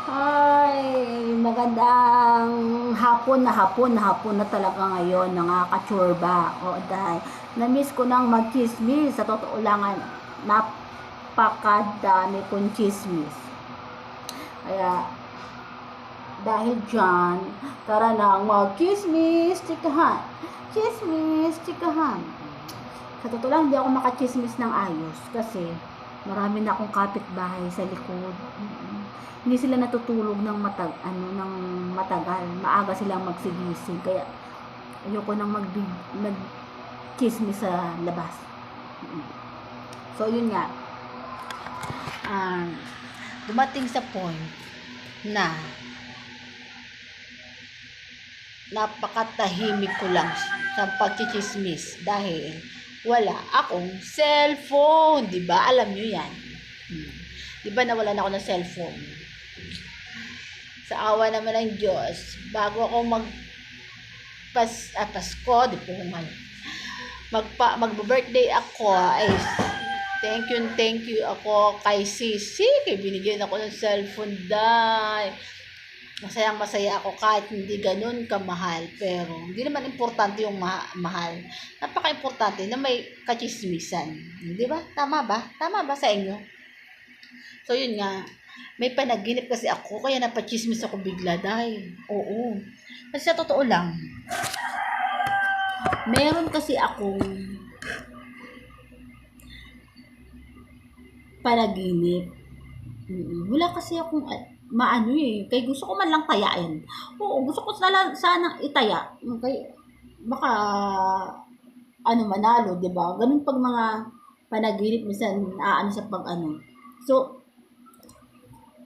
Ay, magandang hapon na talaga ngayon, nakakachorba. O dahil, na-miss ko nang mag-chismis. Sa totoo lang, napakadami kong chismis. Kaya, dahil dyan, tara na mag-chismis, chikahan. Chismis, chikahan. Sa totoo lang, hindi ako makachismis ng ayos kasi marami na akong kapitbahay sa likod. Hindi sila natutulog ng ng matagal. Maaga silang magsigising. Kaya ayoko nang mag-chismis sa labas. So yun nga. Dumating sa point na napakatahimik ko lang sa pagchichismis dahil wala akong cellphone, 'di ba? Alam niyo 'yan. 'Di ba nawalan ako ng cellphone? Sa awa naman ng Diyos, bago ako Pasko, di po man. Magbo-birthday ako, ay thank you ako kay Sisi, kay binigyan ako ng cellphone dahil masaya ako kahit hindi ganun kamahal, pero hindi naman importante yung mahal. Napaka-importante na may kachismisan. Di ba? Tama ba? Tama ba sa inyo? So yun nga, may panaginip kasi ako, kaya napachismis ako bigla dahil, oo. Kasi sa totoo lang, meron kasi akong panaginip. Wala kasi akong maano kaya gusto ko man lang tayain. Oo, gusto ko sana itaya. Kaya baka manalo, 'di ba? Ganun pag mga panaginip minsan sa pag-ano. So,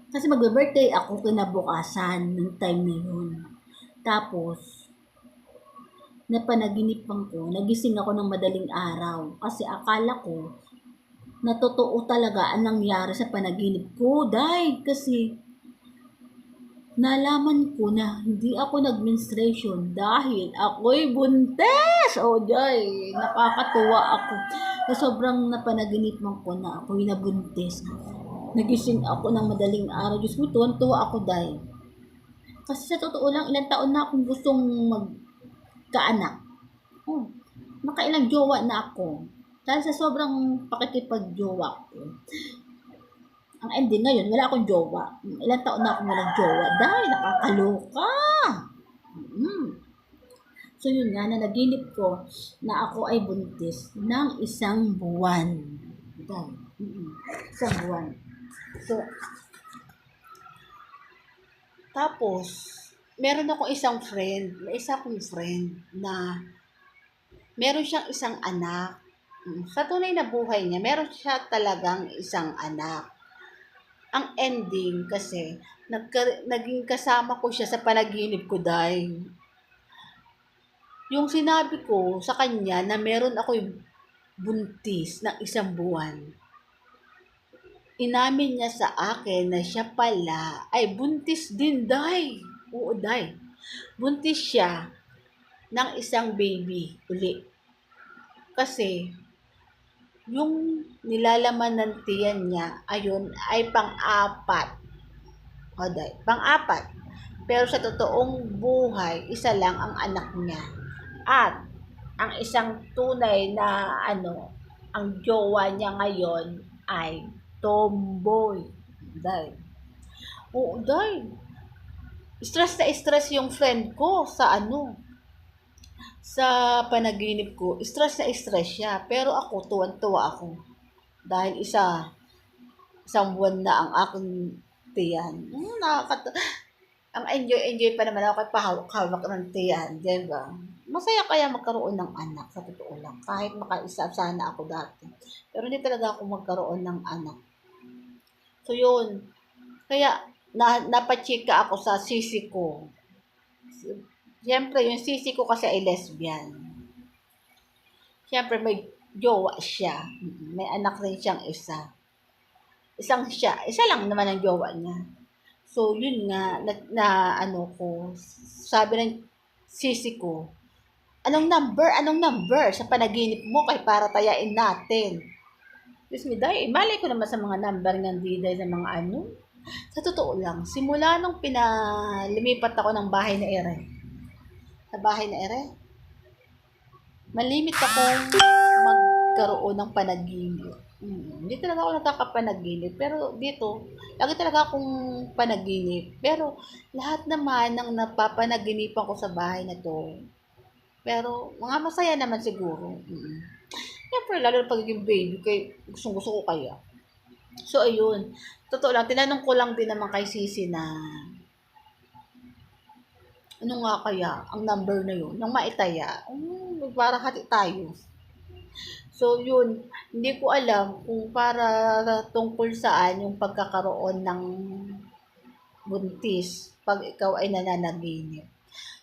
kasi magbe-birthday ako kinabukasan ng time na yun. Tapos, napanaginipan ko, nagising ako ng madaling araw. Kasi akala ko, na totoo talaga ang nangyari sa panaginip ko. Dahil kasi, nalaman ko na hindi ako nag-menstruation dahil ako'y buntes. O, day, nakakatuwa ako. Na sobrang napanaginipan ko na ako'y nabuntis. Nagising ako ng madaling araw. Diyos ko, tuwan-tuwa ako dahil. Kasi sa totoo lang, ilang taon na akong gustong magkaanak. Oh, makailang jowa na ako. Dahil sa sobrang pakikipag-jowa ko. Ang ending ngayon, wala akong jowa. Ilang taon na akong walang jowa. Dahil nakakaloka. So yun nga, nanaginip ko na ako ay buntis ng isang buwan. Dahil, isang buwan. So, tapos, meron ako isang friend, may isa akong friend na meron siyang isang anak. Sa tunay na buhay niya, meron siya talagang isang anak. Ang ending kasi, naging kasama ko siya sa panaginip ko dahil yung sinabi ko sa kanya na meron ako buntis ng isang buwan. Inamin niya sa akin na siya pala ay buntis din, day. Oo, day. Buntis siya ng isang baby uli. Kasi, yung nilalaman ng tiyan niya, ayun, ay pang-apat. O, day. Pang-apat. Pero sa totoong buhay, isa lang ang anak niya. At, ang isang tunay na, ang jowa niya ngayon ay tomboy. Dahil, oo, dahil, stress na stress yung friend ko sa panaginip ko. Stress na stress siya. Pero ako, tuwan-tuwa ako. Dahil isang buwan na ang aking tiyan. Ang enjoy pa naman ako kay pahawak-hawak ng tiyan. Diba? Masaya kaya magkaroon ng anak, sa totoo lang. Kahit makaisa sana ako dati. Pero hindi talaga ako magkaroon ng anak. So, yun. Kaya, napachika ako sa sisi ko. Siyempre, yung sisi ko kasi ay lesbian. Siyempre, may jowa siya. May anak rin siyang isa. Isa lang naman ang jowa niya. So, yun nga, sabi ng sisi ko, anong number sa panaginip mo kay para tayain natin? Diyos me, dahil malay ko naman sa mga number ng diday sa mga Sa totoo lang, simula nung lumipat ako ng bahay na ere, sa bahay na ere, malimit akong magkaroon ng panaginip. Hindi talaga ako nakakapanaginip. Pero dito, lagi talaga akong panaginip. Pero lahat naman ng napapanaginipan ko sa bahay na to, pero mga masaya naman siguro. Siyempre, lalo na pagiging baby, kay gustong-gusto ko kaya. So, ayun. Totoo lang, tinanong ko lang din naman kay Sisi na ano nga kaya ang number na yun, ng maitaya. Para hati tayo. So, yun. Hindi ko alam kung para tungkol saan yung pagkakaroon ng buntis pag ikaw ay nananaginip.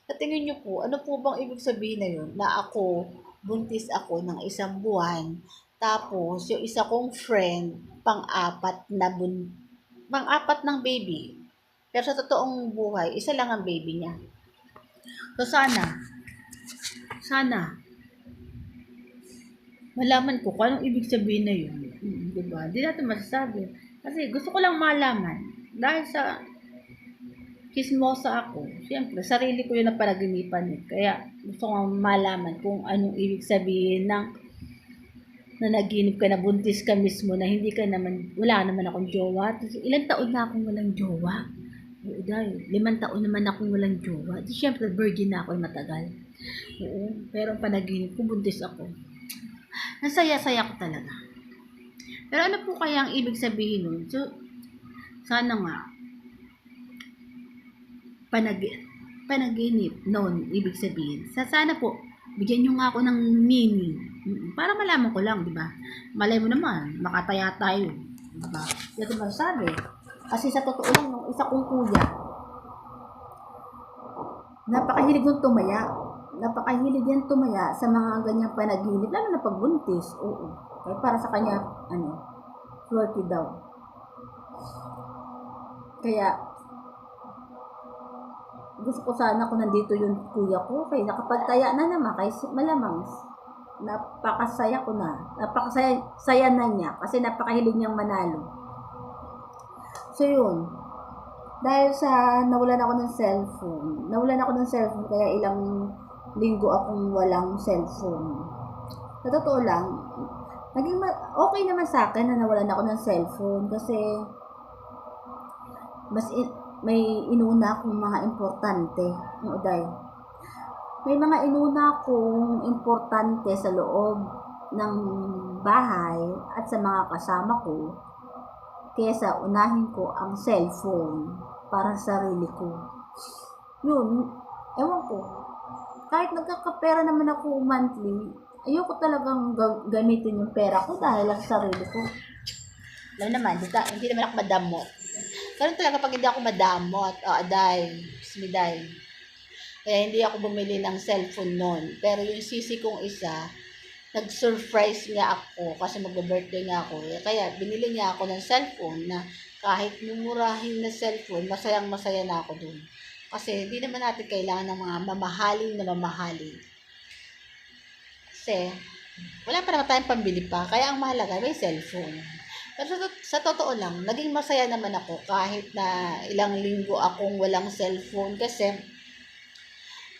Sa tingin niyo po, ano po bang ibig sabihin na yun? Na ako, buntis ako ng 1 buwan, tapos yung isa kong friend, pang-apat ng baby. Pero sa totoong buhay, isa lang ang baby niya. So sana, malaman ko kung anong ibig sabihin na yun. Diba? Hindi natin masasabi. Kasi gusto ko lang malaman. Dahil sa kismosa ako, siyempre, sarili ko yun na panaginipan eh. Kaya gusto ko malaman kung anong ibig sabihin ng na naginip ka na buntis ka mismo na hindi ka naman, wala naman akong jowa. Tapos, ilang taon na akong walang jowa. Oo, dahil 5 taon naman akong walang jowa. Di syempre, virgin na ako matagal. Oo, pero ang panaginip ko, buntis ako. Nasaya-saya ko talaga. Pero ano po kaya ang ibig sabihin nun? So, sana nga, panaginip noon, ibig sabihin. Sana po, bigyan nyo nga ako ng meaning. Para malaman ko lang, di ba? Malay mo naman, makataya tayo. Di ba? Ito ba sabi? Kasi sa totoo lang, nung isa kong kuya, napakahilig ng tumaya. Napakahilig yan tumaya sa mga ganyang panaginip, lalo na pagbuntis. Oo. Kaya para sa kanya, flirty daw. Kaya, gusto ko sana kung nandito yung kuya ko. Kaya nakapagtaya na naman, kaya malamang napakasaya ko na. Napakasaya na niya kasi napakahilig niyang manalo. So yun, dahil sa nawalan ako ng cellphone, kaya ilang linggo akong walang cellphone. Sa totoo lang, naging okay naman sa akin na nawalan ako ng cellphone kasi may inuna akong mga importante. May mga inuna akong importante sa loob ng bahay at sa mga kasama ko kesa unahin ko ang cellphone para sa sarili ko. Yun, ewan ko. Kahit nagkakapera naman ako monthly, ayoko talagang gamitin yung pera ko dahil sa sarili ko. Alam naman, hindi naman ako madamot. Ganun talaga pag hindi ako madamot, day. Kaya hindi ako bumili ng cellphone noon. Pero yung sisi kong isa, nag-surprise niya ako kasi mag-birthday nga ako. Kaya binili niya ako ng cellphone na kahit mumurahin na cellphone, masayang-masaya na ako dun. Kasi hindi naman natin kailangan ng mga mamahalin. Kasi wala pa naman tayong pambili pa. Kaya ang mahalaga, may cellphone. Pero sa totoo lang, naging masaya naman ako kahit na ilang linggo akong walang cellphone kasi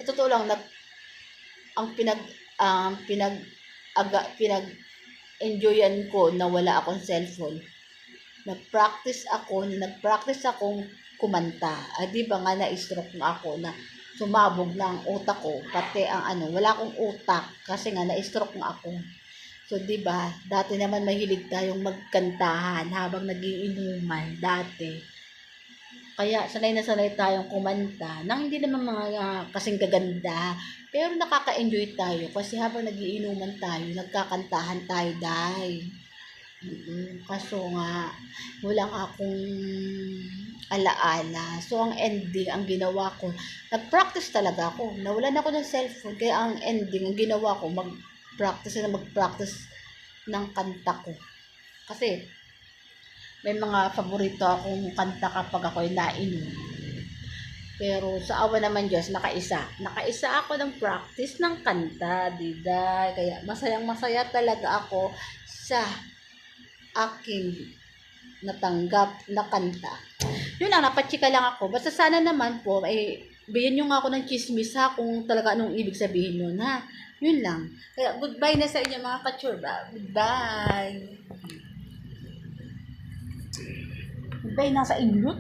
sa totoo lang ang pinag-enjoyan ko na wala akong cellphone. Nag-practice akong kumanta. Di ba nga na-stroke na ako na sumabog na ang utak ko, pati ang wala akong utak kasi nga na-stroke na ako. So, di ba, dati naman mahilig tayong magkantahan habang nagiinuman dati. Kaya sanay na sanay tayong kumanta nang hindi naman mga kasing gaganda. Pero nakaka-enjoy tayo kasi habang nagiinuman tayo, nagkakantahan tayo, day. Kaso nga, wala akong alaala. So, ang ending, ang ginawa ko, nag-practice talaga ako. Nawalan ako ng cellphone, kaya ang ending, ang ginawa ko, magpractice ng kanta ko. Kasi, may mga paborito akong kanta kapag ako'y nainom. Pero sa awa naman Diyos, nakaisa ako ng practice ng kanta, dida. Kaya masayang-masaya talaga ako sa aking natanggap na kanta. Yun lang, napachika lang ako. Basta sana naman po, bigyan nyo nga ako ng chismis ha, kung talaga anong ibig sabihin nun ha. Yun lang. Kaya goodbye na sa inyo mga kachurba. Goodbye. Goodbye na sa inyo.